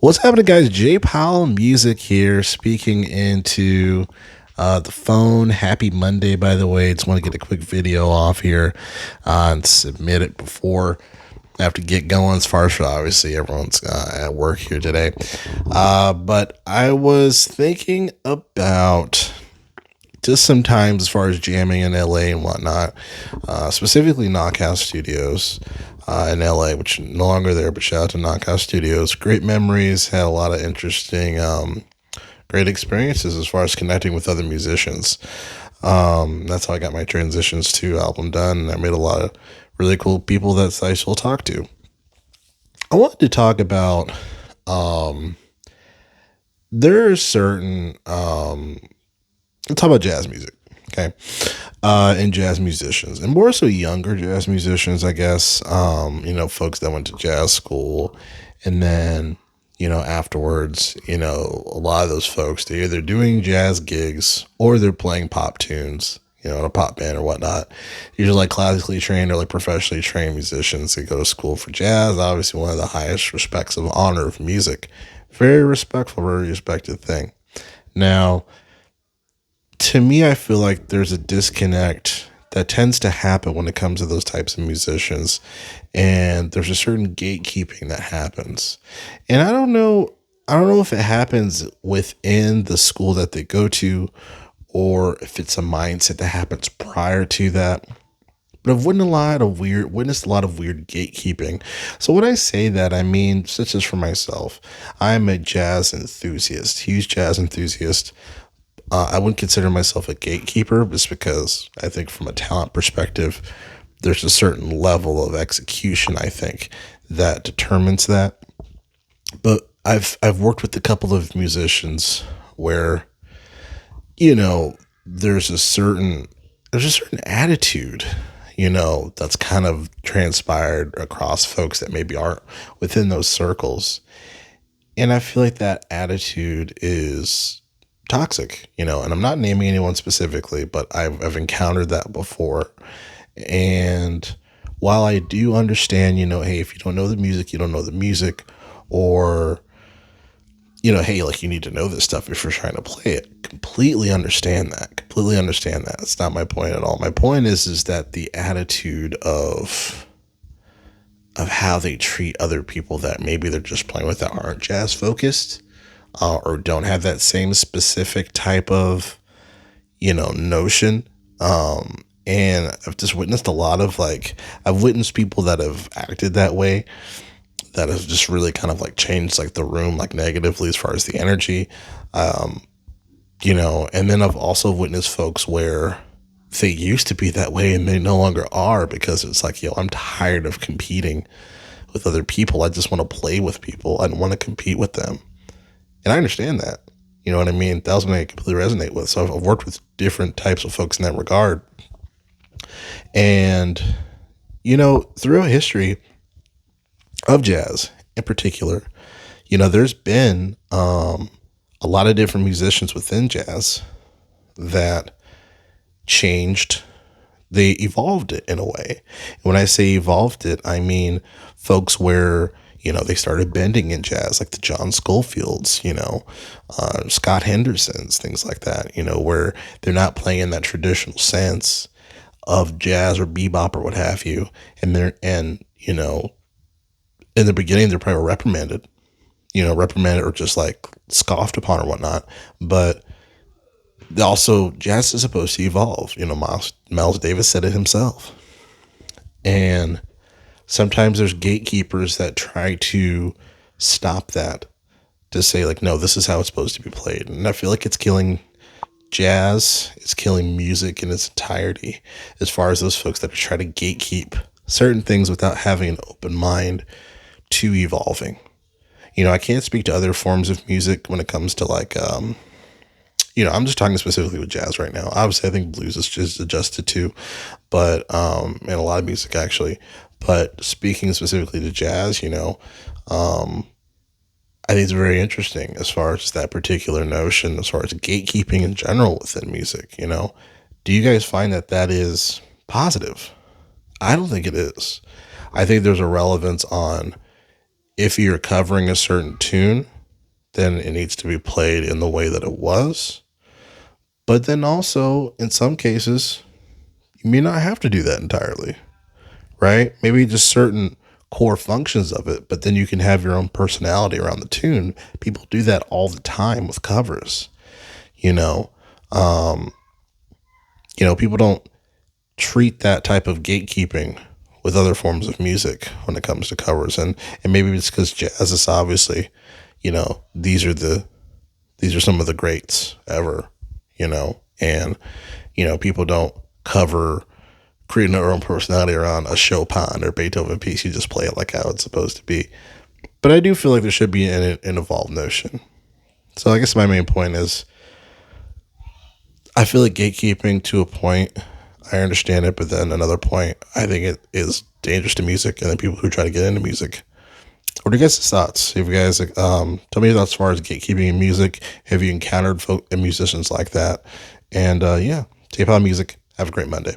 What's happening, guys? Jay Powell Music here, speaking into the phone. Happy Monday, by the way. Just want to get a quick video off here and submit it before I have to get going. As far as obviously everyone's at work here today, but I was thinking about just sometimes as far as jamming in LA and whatnot, specifically Knockout Studios in LA, which are no longer there, but shout out to Knockout Studios. Great memories, had a lot of interesting, great experiences as far as connecting with other musicians. That's how I got my Transitions 2 album done, and I made a lot of really cool people that I still talk to. I wanted to talk about, there are certain, let's talk about jazz music, okay? And jazz musicians, and more so younger jazz musicians, I guess. Folks that went to jazz school, and then afterwards, a lot of those folks, they're either doing jazz gigs or they're playing pop tunes, in a pop band or whatnot. Usually like classically trained or like professionally trained musicians that go to school for jazz. Obviously, one of the highest respects of honor of music. Very respectful, very respected thing. Now, to me, I feel like there's a disconnect that tends to happen when it comes to those types of musicians, and there's a certain gatekeeping that happens. And I don't know if it happens within the school that they go to, or if it's a mindset that happens prior to that. But I've witnessed a lot of weird gatekeeping. So when I say that, I mean, such as for myself, I'm a jazz enthusiast, huge jazz enthusiast. I wouldn't consider myself a gatekeeper just because I think from a talent perspective, there's a certain level of execution, I think, that determines that. But I've worked with a couple of musicians where, there's a certain attitude, that's kind of transpired across folks that maybe aren't within those circles. And I feel like that attitude is toxic, and I'm not naming anyone specifically, but I've encountered that before. And while I do understand, hey, if you don't know the music, you don't know the music, or, hey, like you need to know this stuff if you're trying to play it. Completely understand that. Completely understand that. That's not my point at all. My point is that the attitude of how they treat other people that maybe they're just playing with that aren't jazz focused, or don't have that same specific type of, notion. And I've just witnessed a lot of I've witnessed people that have acted that way, that have just really kind of like changed like the room, like negatively as far as the energy. And then I've also witnessed folks where they used to be that way and they no longer are, because it's like, I'm tired of competing with other people. I just want to play with people. I don't want to compete with them. And I understand that. You know what I mean? That was something I completely resonate with. So I've worked with different types of folks in that regard. And, throughout history of jazz in particular, there's been a lot of different musicians within jazz that changed. They evolved it in a way. And when I say evolved it, I mean folks where, they started bending in jazz, like the John Schofields, Scott Hendersons, things like that, where they're not playing in that traditional sense of jazz or bebop or what have you. In the beginning, they're probably reprimanded or just like scoffed upon or whatnot. But also, jazz is supposed to evolve. Miles Davis said it himself. And sometimes there's gatekeepers that try to stop that, to say like, no, this is how it's supposed to be played. And I feel like it's killing jazz. It's killing music in its entirety, as far as those folks that are trying to gatekeep certain things without having an open mind to evolving. I can't speak to other forms of music when it comes to I'm just talking specifically with jazz right now. Obviously, I think blues is just adjusted to, but, and a lot of music actually, but speaking specifically to jazz, I think it's very interesting as far as that particular notion, as far as gatekeeping in general within music. Do you guys find that is positive? I don't think it is. I think there's a relevance on if you're covering a certain tune, then it needs to be played in the way that it was. But then also, in some cases, you may not have to do that entirely, right? Maybe just certain core functions of it, but then you can have your own personality around the tune. People do that all the time with covers, you know. Um, People don't treat that type of gatekeeping with other forms of music when it comes to covers, and maybe it's because jazz is obviously, these are some of the greats ever, and people don't cover creating their own personality around a Chopin or Beethoven piece. You just play it like how it's supposed to be. But I do feel like there should be an evolved notion. So I guess my main point is I feel like gatekeeping to a point, I understand it, but then another point, I think it is dangerous to music and then people who try to get into music. What are you guys' thoughts? If you guys tell me your thoughts as far as gatekeeping in music. Have you encountered folk and musicians like that? And yeah, Tape on Music. Have a great Monday.